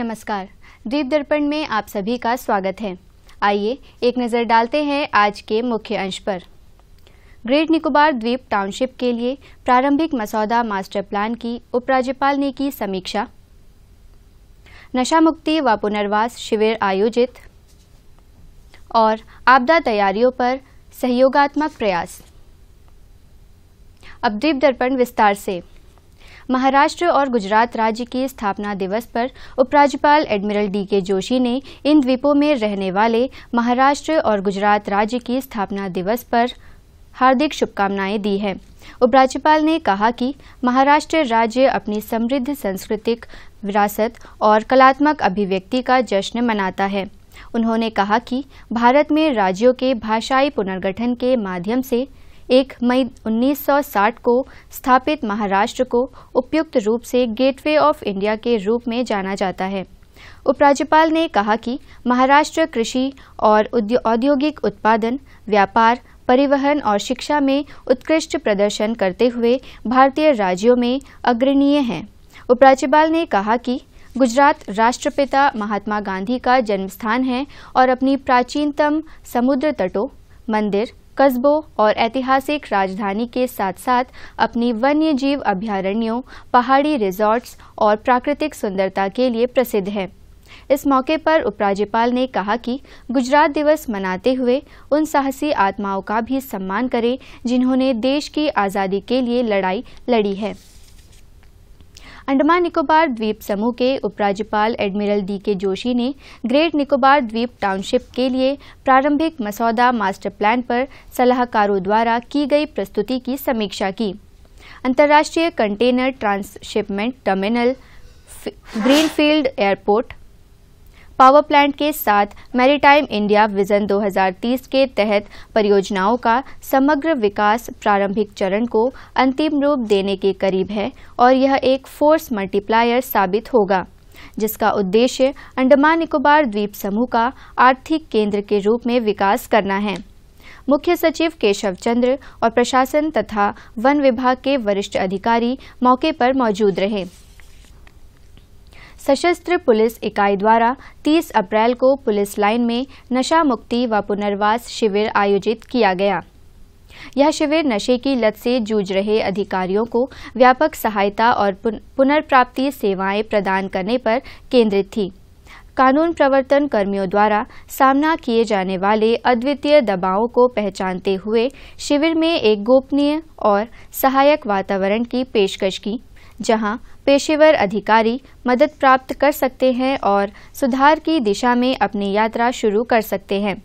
नमस्कार। द्वीप दर्पण में आप सभी का स्वागत है। आइए एक नज़र डालते हैं आज के मुख्य अंश पर। ग्रेट निकोबार द्वीप टाउनशिप के लिए प्रारंभिक मसौदा मास्टर प्लान की उपराज्यपाल ने की समीक्षा। नशा मुक्ति व पुनर्वास शिविर आयोजित और आपदा तैयारियों पर सहयोगात्मक प्रयास। अब द्वीप दर्पण विस्तार से। महाराष्ट्र और गुजरात राज्य के स्थापना दिवस पर उपराज्यपाल एडमिरल डी.के. जोशी ने इन द्वीपों में रहने वाले महाराष्ट्र और गुजरात राज्य की स्थापना दिवस पर हार्दिक शुभकामनाएं दी हैं। उपराज्यपाल ने कहा कि महाराष्ट्र राज्य अपनी समृद्ध सांस्कृतिक विरासत और कलात्मक अभिव्यक्ति का जश्न मनाता है। उन्होंने कहा कि भारत में राज्यों के भाषाई पुनर्गठन के माध्यम से 1 मई 1960 को स्थापित महाराष्ट्र को उपयुक्त रूप से गेटवे ऑफ इंडिया के रूप में जाना जाता है। उपराज्यपाल ने कहा कि महाराष्ट्र कृषि और औद्योगिक उत्पादन, व्यापार, परिवहन और शिक्षा में उत्कृष्ट प्रदर्शन करते हुए भारतीय राज्यों में अग्रणीय है। उपराज्यपाल ने कहा कि गुजरात राष्ट्रपिता महात्मा गांधी का जन्मस्थान है और अपनी प्राचीनतम समुद्र तटों, मंदिर, कस्बों और ऐतिहासिक राजधानी के साथ साथ अपनी वन्य जीव अभयारण्यों, पहाड़ी रिजॉर्ट्स और प्राकृतिक सुंदरता के लिए प्रसिद्ध है। इस मौके पर उपराज्यपाल ने कहा कि गुजरात दिवस मनाते हुए उन साहसी आत्माओं का भी सम्मान करें जिन्होंने देश की आज़ादी के लिए लड़ाई लड़ी है। अंडमान निकोबार द्वीप समूह के उपराज्यपाल एडमिरल डी.के. जोशी ने ग्रेट निकोबार द्वीप टाउनशिप के लिए प्रारंभिक मसौदा मास्टर प्लान पर सलाहकारों द्वारा की गई प्रस्तुति की समीक्षा की। अंतर्राष्ट्रीय container transshipment terminal, greenfield airport, power plant के साथ मैरीटाइम इंडिया विजन 2030 के तहत परियोजनाओं का समग्र विकास प्रारंभिक चरण को अंतिम रूप देने के करीब है और यह एक फोर्स मल्टीप्लायर साबित होगा, जिसका उद्देश्य अंडमान निकोबार द्वीप समूह का आर्थिक केंद्र के रूप में विकास करना है। मुख्य सचिव केशव चंद्र और प्रशासन तथा वन विभाग के वरिष्ठ अधिकारी मौके पर मौजूद रहे। सशस्त्र पुलिस इकाई द्वारा 30 अप्रैल को पुलिस लाइन में नशा मुक्ति व पुनर्वास शिविर आयोजित किया गया। यह शिविर नशे की लत से जूझ रहे अधिकारियों को व्यापक सहायता और पुनर्प्राप्ति सेवाएं प्रदान करने पर केंद्रित थी। कानून प्रवर्तन कर्मियों द्वारा सामना किए जाने वाले अद्वितीय दबावों को पहचानते हुए शिविर में एक गोपनीय और सहायक वातावरण की पेशकश की, जहां पेशेवर अधिकारी मदद प्राप्त कर सकते हैं और सुधार की दिशा में अपनी यात्रा शुरू कर सकते हैं।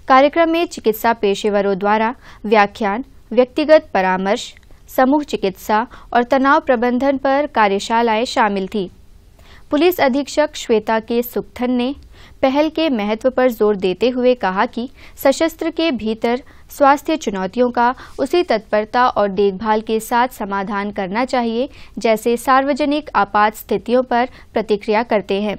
कार्यक्रम में चिकित्सा पेशेवरों द्वारा व्याख्यान, व्यक्तिगत परामर्श, समूह चिकित्सा और तनाव प्रबंधन पर कार्यशालाएं शामिल थी। पुलिस अधीक्षक श्वेता के सुखथन ने पहल के महत्व पर जोर देते हुए कहा कि सशस्त्र के भीतर स्वास्थ्य चुनौतियों का उसी तत्परता और देखभाल के साथ समाधान करना चाहिए जैसे सार्वजनिक आपात स्थितियों पर प्रतिक्रिया करते हैं।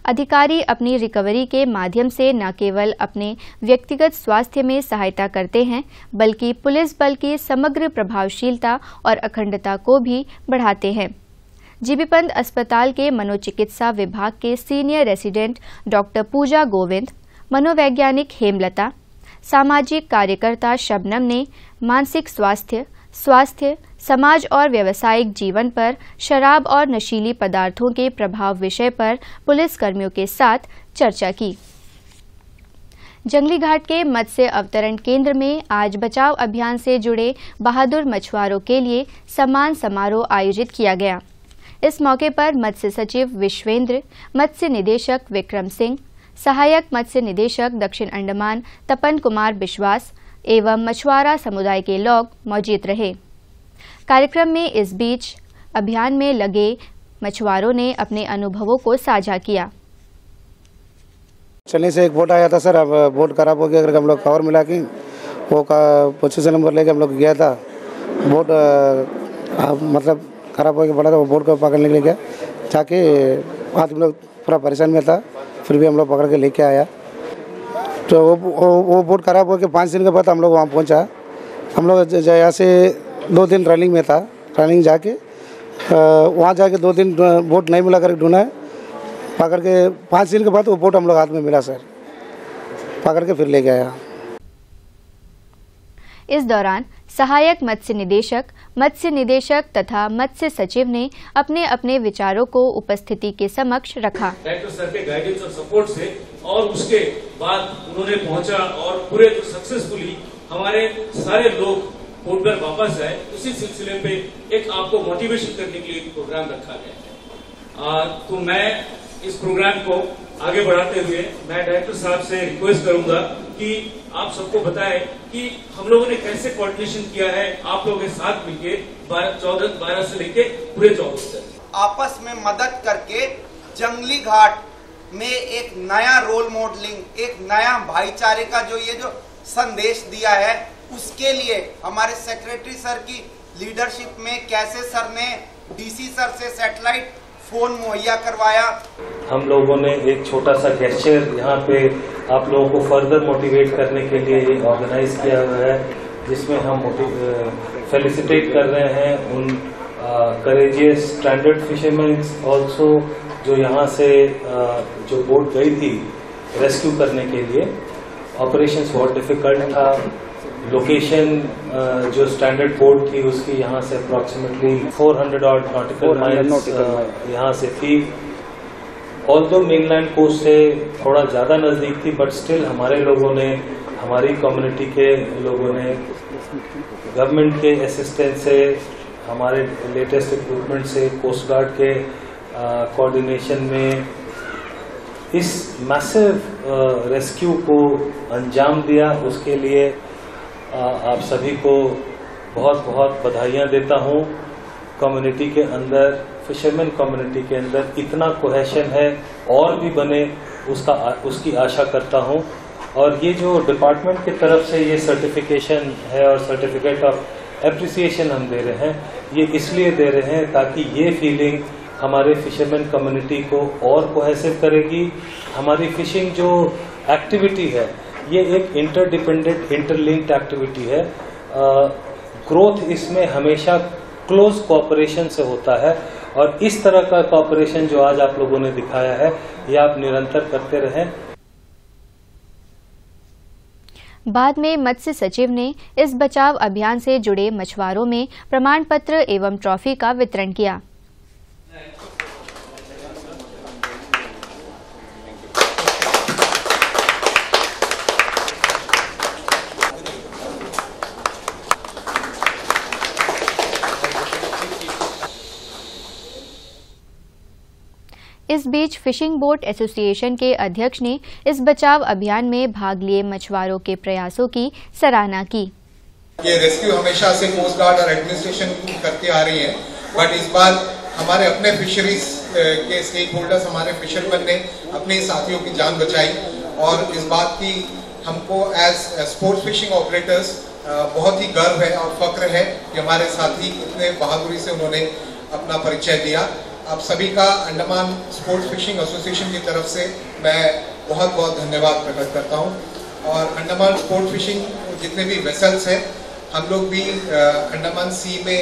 अधिकारी अपनी रिकवरी के माध्यम से न केवल अपने व्यक्तिगत स्वास्थ्य में सहायता करते हैं, बल्कि पुलिस बल की समग्र प्रभावशीलता और अखंडता को भी बढ़ाते हैं। जीबी पंत अस्पताल के मनोचिकित्सा विभाग के सीनियर रेसिडेंट डॉक्टर पूजा गोविंद, मनोवैज्ञानिक हेमलता, सामाजिक कार्यकर्ता शबनम ने मानसिक स्वास्थ्य, समाज और व्यावसायिक जीवन पर शराब और नशीली पदार्थों के प्रभाव विषय पर पुलिस कर्मियों के साथ चर्चा की। जंगली घाट के मत्स्य अवतरण केंद्र में आज बचाव अभियान से जुड़े बहादुर मछुआरों के लिए सम्मान समारोह आयोजित किया गया। इस मौके पर मत्स्य सचिव विश्वेंद्र, मत्स्य निदेशक विक्रम सिंह, सहायक मत्स्य निदेशक दक्षिण अंडमान तपन कुमार विश्वास एवं मछुआरा समुदाय के लोग मौजूद रहे। कार्यक्रम में इस बीच अभियान में लगे मछुआरों ने अपने अनुभवों को साझा किया। चलने से एक बोट आया था सर, अब बोट खराब हो गया करके हम लोग कवर मिला के वो का पोजीशन नंबर लेके हम लोग गया था। बोट मतलब खराब होकर पड़ा था, वो बोट को पकड़ने के लिए गया, जाके आज हम लोग पूरा परेशान में था, फिर भी हम लोग पकड़ के लेके आया। तो वो बोट खराब होकर 5 दिन के बाद हम लोग वहाँ पहुँचा। हम लोग यहाँ से 2 दिन रनिंग में था, रनिंग जाके वहाँ जाके 2 दिन बोट नहीं मिला करके ढूंढा है। पकड़ के 5 दिन के बाद वो बोट हम लोग हाथ में मिला सर, पकड़ के फिर ले गया। इस दौरान सहायक मत्स्य निदेशक तथा मत्स्य सचिव ने अपने अपने विचारों को उपस्थिति के समक्ष रखा। डायरेक्टर सर के गाइडेंस और सपोर्ट से और उसके बाद उन्होंने पहुंचा और पूरे जो सक्सेसफुली हमारे सारे लोग पोर्ट पर वापस आए, उसी सिलसिले पे एक आपको मोटिवेशन करने के लिए प्रोग्राम रखा गया है। तो मैं इस प्रोग्राम को आगे बढ़ाते हुए मैं डायरेक्टर साहब से रिक्वेस्ट करूंगा कि आप सबको बताएं कि हम लोगों ने कैसे कोऑर्डिनेशन किया है आप लोगों के साथ मिलके 12 से लेके पूरे 24 तक आपस में मदद करके जंगली घाट में एक नया रोल मॉडलिंग, एक नया भाईचारे का जो संदेश दिया है, उसके लिए हमारे सेक्रेटरी सर की लीडरशिप में कैसे सर ने डीसी सर से सैटेलाइट फोन मुहैया करवाया। हम लोगों ने एक छोटा सा गेस्चर यहाँ पे आप लोगों को फर्दर मोटिवेट करने के लिए ऑर्गेनाइज किया हुआ है, जिसमें हम फेलिसिटेट कर रहे हैं उन करेजियस स्टैंडर्ड फिशरमैन ऑल्सो जो यहाँ से जो बोट गई थी रेस्क्यू करने के लिए। ऑपरेशंस बहुत डिफिकल्ट था, लोकेशन जो स्टैंडर्ड बोट थी उसकी यहाँ से अप्रॉक्सीमेटली 400 ऑड नॉटिकल माइल्स यहाँ से थी। ऑल्दो मेनलैंड कोस्ट से थोड़ा ज़्यादा नज़दीक थी, बट स्टिल हमारे लोगों ने, हमारी कम्युनिटी के लोगों ने गवर्नमेंट के असिस्टेंस से, हमारे लेटेस्ट इक्विपमेंट से, कोस्ट गार्ड के कोऑर्डिनेशन में इस मैसिव रेस्क्यू को अंजाम दिया। उसके लिए आप सभी को बहुत बहुत बधाइयाँ देता हूँ। कम्युनिटी के अंदर, फिशरमैन कम्युनिटी के अंदर इतना कोहेशन है और भी बने, उसकी आशा करता हूँ। और ये जो डिपार्टमेंट की तरफ से ये सर्टिफिकेशन है और सर्टिफिकेट ऑफ एप्रिसिएशन हम दे रहे हैं, ये इसलिए दे रहे हैं ताकि ये फीलिंग हमारे फिशरमैन कम्युनिटी को और कोहेसिव करेगी। हमारी फिशिंग जो एक्टिविटी है ये एक इंटरडिपेंडेंट, इंटरलिंक्ड एक्टिविटी है। ग्रोथ इसमें हमेशा क्लोज कोऑपरेशन से होता है और इस तरह का कोऑपरेशन जो आज आप लोगों ने दिखाया है ये आप निरंतर करते रहें। बाद में मत्स्य सचिव ने इस बचाव अभियान से जुड़े मछुआरों में प्रमाण पत्र एवं ट्रॉफी का वितरण किया। इस बीच फिशिंग बोट एसोसिएशन के अध्यक्ष ने इस बचाव अभियान में भाग लिए मछुआरों के प्रयासों की सराहना की। ये रेस्क्यू हमेशा से कोस्ट गार्ड और एडमिनिस्ट्रेशन करती आ रही है, बट इस बार हमारे अपने फिशरीज के स्टेक होल्डर्स, हमारे फिशरमैन ने अपने साथियों की जान बचाई और इस बात की हमको एज स्पोर्ट्स फिशिंग ऑपरेटर्स बहुत ही गर्व है और फक्र है कि हमारे साथी इतने बहादुरी से उन्होंने अपना परिचय दिया। आप सभी का अंडमान स्पोर्ट्स फिशिंग एसोसिएशन की तरफ से मैं बहुत बहुत धन्यवाद प्रकट करता हूं। और अंडमान स्पोर्ट्स फिशिंग जितने भी वेसल्स हैं, हम लोग भी अंडमान सी में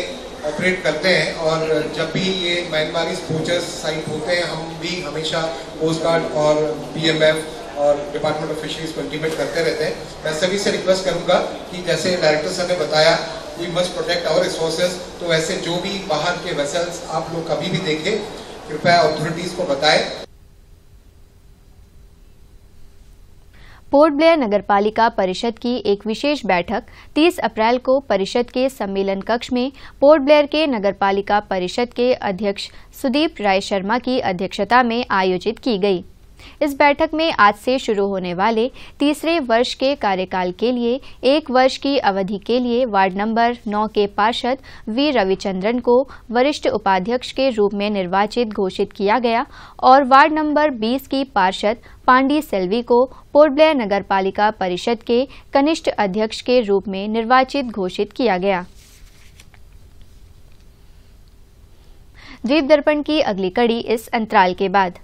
ऑपरेट करते हैं और जब भी ये म्यांमारी पोचर्स साइट होते हैं, हम भी हमेशा कोस्ट गार्ड और पीएमएफ और डिपार्टमेंट ऑफ फिशरीज को इंटीमेट करते रहते हैं। मैं सभी से रिक्वेस्ट करूंगा कि जैसे डायरेक्टर सर ने बताया we must protect our resources, तो वैसे जो भी बाहर के वेसल्स आप लोग कभी भी देखें, कृपया अथॉरिटीज को बताएं। पोर्ट ब्लेयर नगरपालिका परिषद की एक विशेष बैठक 30 अप्रैल को परिषद के सम्मेलन कक्ष में पोर्ट ब्लेयर के नगरपालिका परिषद के अध्यक्ष सुदीप राय शर्मा की अध्यक्षता में आयोजित की गई। इस बैठक में आज से शुरू होने वाले तीसरे वर्ष के कार्यकाल के लिए 1 वर्ष की अवधि के लिए वार्ड नंबर 9 के पार्षद वी रविचंद्रन को वरिष्ठ उपाध्यक्ष के रूप में निर्वाचित घोषित किया गया और वार्ड नंबर 20 की पार्षद पांडी सेल्वी को पोर्ट ब्लेयर नगरपालिका परिषद के कनिष्ठ अध्यक्ष के रूप में निर्वाचित घोषित किया गया। द्वीप दर्पण की अगली कड़ी इस अंतराल के बाद।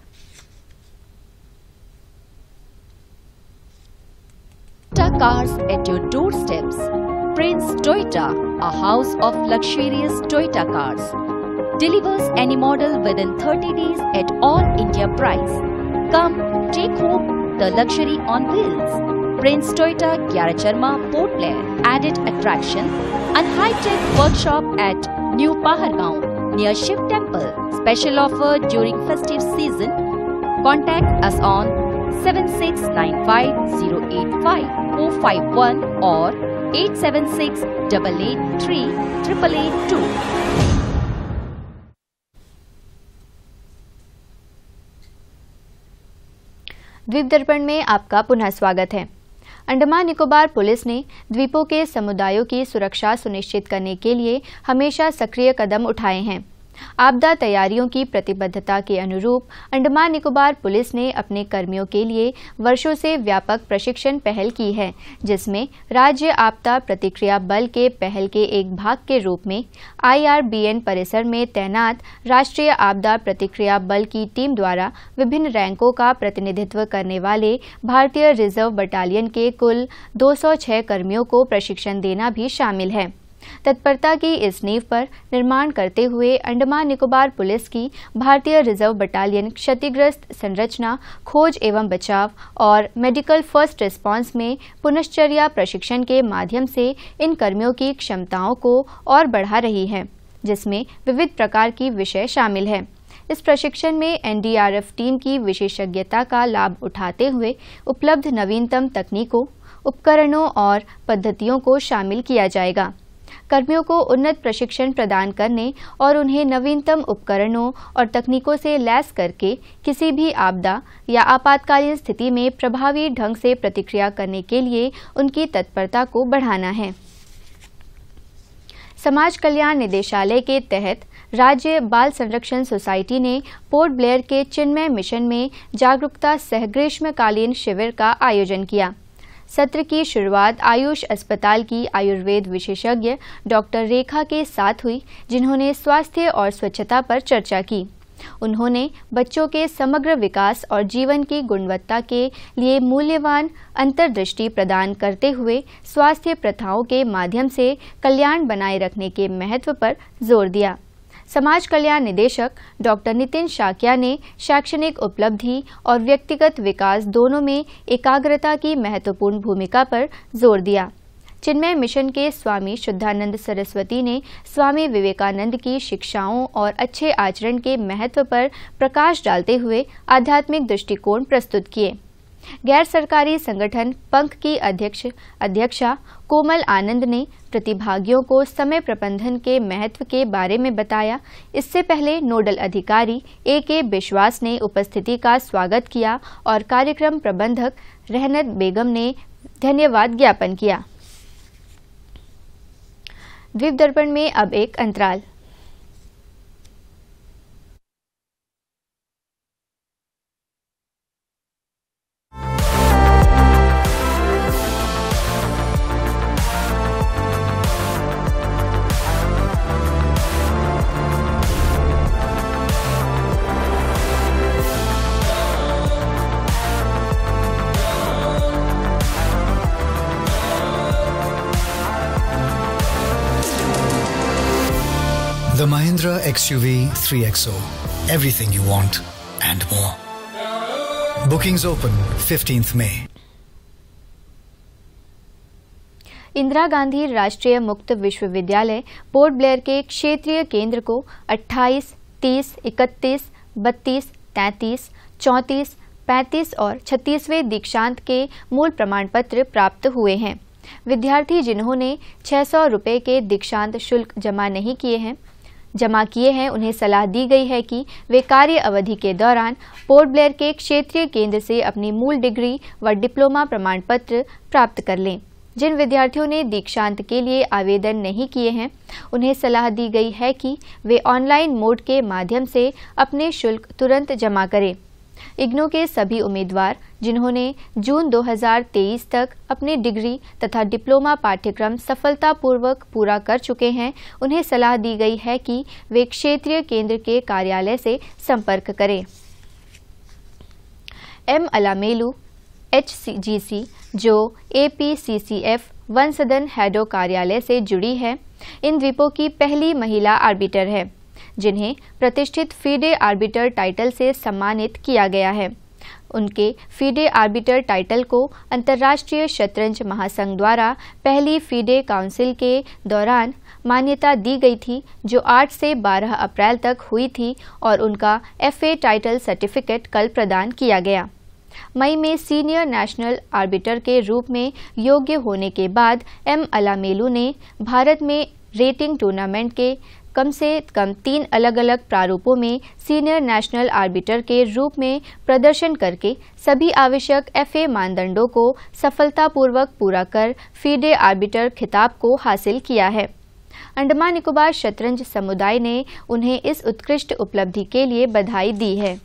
Toyota cars at your doorsteps. Prince Toyota, a house of luxurious Toyota cars. delivers any model within 30 days at all India price. Come, take home the luxury on wheels. Prince Toyota Gyaracharma Port Blair added attraction and high-tech workshop at New Pahargaon near Shiv Temple. Special offer during festive season. Contact us on 7695085451 or 8768838882. द्वीप दर्पण में आपका पुनः स्वागत है। Andaman Nicobar police ने द्वीपों के समुदायों की सुरक्षा सुनिश्चित करने के लिए हमेशा सक्रिय कदम उठाए हैं। आपदा तैयारियों की प्रतिबद्धता के अनुरूप अंडमान निकोबार पुलिस ने अपने कर्मियों के लिए वर्षों से व्यापक प्रशिक्षण पहल की है, जिसमें राज्य आपदा प्रतिक्रिया बल के पहल के एक भाग के रूप में IRBN परिसर में तैनात राष्ट्रीय आपदा प्रतिक्रिया बल की टीम द्वारा विभिन्न रैंकों का प्रतिनिधित्व करने वाले भारतीय रिजर्व बटालियन के कुल 206 कर्मियों को प्रशिक्षण देना भी शामिल है। तत्परता की इस नींव पर निर्माण करते हुए अंडमान निकोबार पुलिस की भारतीय रिजर्व बटालियन क्षतिग्रस्त संरचना, खोज एवं बचाव और मेडिकल फर्स्ट रिस्पांस में पुनश्चर्या प्रशिक्षण के माध्यम से इन कर्मियों की क्षमताओं को और बढ़ा रही है, जिसमें विविध प्रकार की विषय शामिल है। इस प्रशिक्षण में NDRF टीम की विशेषज्ञता का लाभ उठाते हुए उपलब्ध नवीनतम तकनीकों, उपकरणों और पद्धतियों को शामिल किया जाएगा। कर्मियों को उन्नत प्रशिक्षण प्रदान करने और उन्हें नवीनतम उपकरणों और तकनीकों से लैस करके किसी भी आपदा या आपातकालीन स्थिति में प्रभावी ढंग से प्रतिक्रिया करने के लिए उनकी तत्परता को बढ़ाना है। समाज कल्याण निदेशालय के तहत राज्य बाल संरक्षण सोसाइटी ने पोर्ट ब्लेयर के चिन्मय मिशन में जागरूकता सह ग्रीष्मकालीन शिविर का आयोजन किया। सत्र की शुरुआत आयुष अस्पताल की आयुर्वेद विशेषज्ञ डॉक्टर रेखा के साथ हुई, जिन्होंने स्वास्थ्य और स्वच्छता पर चर्चा की। उन्होंने बच्चों के समग्र विकास और जीवन की गुणवत्ता के लिए मूल्यवान अंतर्दृष्टि प्रदान करते हुए स्वास्थ्य प्रथाओं के माध्यम से कल्याण बनाए रखने के महत्व पर जोर दिया। समाज कल्याण निदेशक डॉक्टर नितिन शाक्या ने शैक्षणिक उपलब्धि और व्यक्तिगत विकास दोनों में एकाग्रता की महत्वपूर्ण भूमिका पर जोर दिया। चिन्मय मिशन के स्वामी शुद्धानंद सरस्वती ने स्वामी विवेकानंद की शिक्षाओं और अच्छे आचरण के महत्व पर प्रकाश डालते हुए आध्यात्मिक दृष्टिकोण प्रस्तुत किए। गैर सरकारी संगठन पंख की अध्यक्षा कोमल आनंद ने प्रतिभागियों को समय प्रबंधन के महत्व के बारे में बताया। इससे पहले नोडल अधिकारी AK विश्वास ने उपस्थिति का स्वागत किया और कार्यक्रम प्रबंधक रहनत बेगम ने धन्यवाद ज्ञापन किया। द्वीप दर्पण में अब एक अंतराल। The Mahindra XUV 3XO. Everything you want and more. Bookings open 15th May. Indira Gandhi राष्ट्रीय मुक्त विश्वविद्यालय पोर्ट ब्लेयर के क्षेत्रीय केंद्र को 28, 30, 31, 32, 33, 34, 35 और 36वें दीक्षांत के मूल प्रमाण पत्र प्राप्त हुए हैं। विद्यार्थी जिन्होंने 600 रुपये के दीक्षांत शुल्क जमा किए हैं, उन्हें सलाह दी गई है कि वे कार्य अवधि के दौरान पोर्ट ब्लेयर के क्षेत्रीय केंद्र से अपनी मूल डिग्री व डिप्लोमा प्रमाण पत्र प्राप्त कर लें। जिन विद्यार्थियों ने दीक्षांत के लिए आवेदन नहीं किए हैं, उन्हें सलाह दी गई है कि वे ऑनलाइन मोड के माध्यम से अपने शुल्क तुरंत जमा करें। इग्नू के सभी उम्मीदवार जिन्होंने जून 2023 तक अपनी डिग्री तथा डिप्लोमा पाठ्यक्रम सफलतापूर्वक पूरा कर चुके हैं, उन्हें सलाह दी गई है कि वे क्षेत्रीय केंद्र के कार्यालय से संपर्क करें। M अलामेलू HGC जो APCCF वन सदन हैडो कार्यालय से जुड़ी है, इन द्वीपों की पहली महिला आर्बिटर है। जिन्हें प्रतिष्ठित फीडे आर्बिटर टाइटल से सम्मानित किया गया है। उनके फीडे आर्बिटर टाइटल को अंतर्राष्ट्रीय शतरंज महासंघ द्वारा पहली फीडे काउंसिल के दौरान मान्यता दी गई थी, जो 8 से 12 अप्रैल तक हुई थी, और उनका FA टाइटल सर्टिफिकेट कल प्रदान किया गया। मई में सीनियर नेशनल आर्बिटर के रूप में योग्य होने के बाद M. अलामेलू ने भारत में रेटिंग टूर्नामेंट के कम से कम 3 अलग अलग प्रारूपों में सीनियर नेशनल आर्बिटर के रूप में प्रदर्शन करके सभी आवश्यक FA मानदंडों को सफलतापूर्वक पूरा कर फीडे आर्बिटर खिताब को हासिल किया है। अंडमान निकोबार शतरंज समुदाय ने उन्हें इस उत्कृष्ट उपलब्धि के लिए बधाई दी है।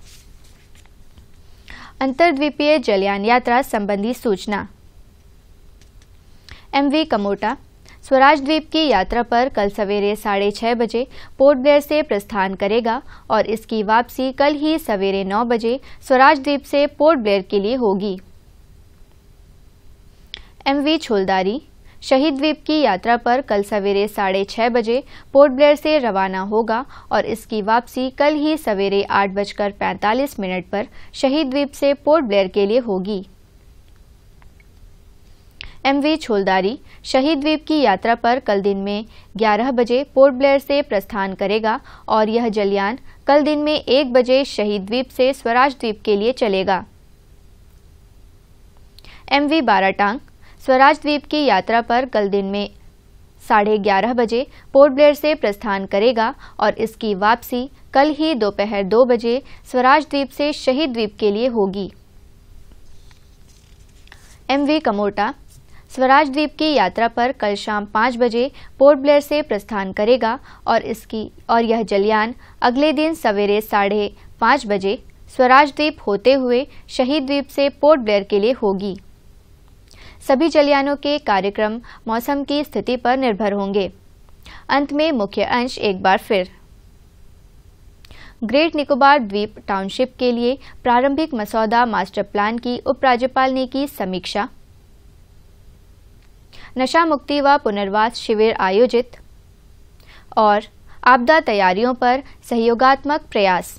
अंतर्द्वीपीय जलयान यात्रा संबंधी सूचना। MV कमोटा स्वराज द्वीप की यात्रा पर कल सवेरे 6:30 बजे पोर्ट ब्लेयर से प्रस्थान करेगा और इसकी वापसी कल ही सवेरे 9 बजे स्वराज द्वीप से पोर्ट ब्लेयर के लिए होगी। MV छोलदारी शहीद द्वीप की यात्रा पर कल सवेरे 6:30 बजे पोर्ट ब्लेयर से रवाना होगा और इसकी वापसी कल ही सवेरे 8:45 पर शहीद द्वीप से पोर्ट ब्लेयर के लिए होगी। MV छोलदारी शहीद द्वीप की यात्रा पर कल दिन में 11 बजे पोर्ट ब्लेयर से प्रस्थान करेगा और यह जलयान कल दिन में 1 बजे शहीद द्वीप से स्वराज द्वीप के लिए चलेगा। MV बाराटांग स्वराज द्वीप की यात्रा पर कल दिन में 11:30 बजे पोर्ट ब्लेयर से प्रस्थान करेगा और इसकी वापसी कल ही दोपहर 2 बजे स्वराज द्वीप से शहीद द्वीप के लिए होगी। MV कमोटा स्वराज द्वीप की यात्रा पर कल शाम 5 बजे पोर्ट ब्लेयर से प्रस्थान करेगा और यह जलयान अगले दिन सवेरे 5:30 बजे स्वराज द्वीप होते हुए शहीद द्वीप से पोर्ट ब्लेयर के लिए होगी। सभी जलयानों के कार्यक्रम मौसम की स्थिति पर निर्भर होंगे। अंत में मुख्य अंश एक बार फिर। ग्रेट निकोबार द्वीप टाउनशिप के लिए प्रारंभिक मसौदा मास्टर प्लान की उपराज्यपाल ने की समीक्षा। नशा मुक्ति व पुनर्वास शिविर आयोजित और आपदा तैयारियों पर सहयोगात्मक प्रयास।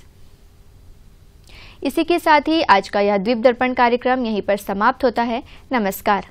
इसी के साथ ही आज का यह द्वीप दर्पण कार्यक्रम यहीं पर समाप्त होता है। नमस्कार।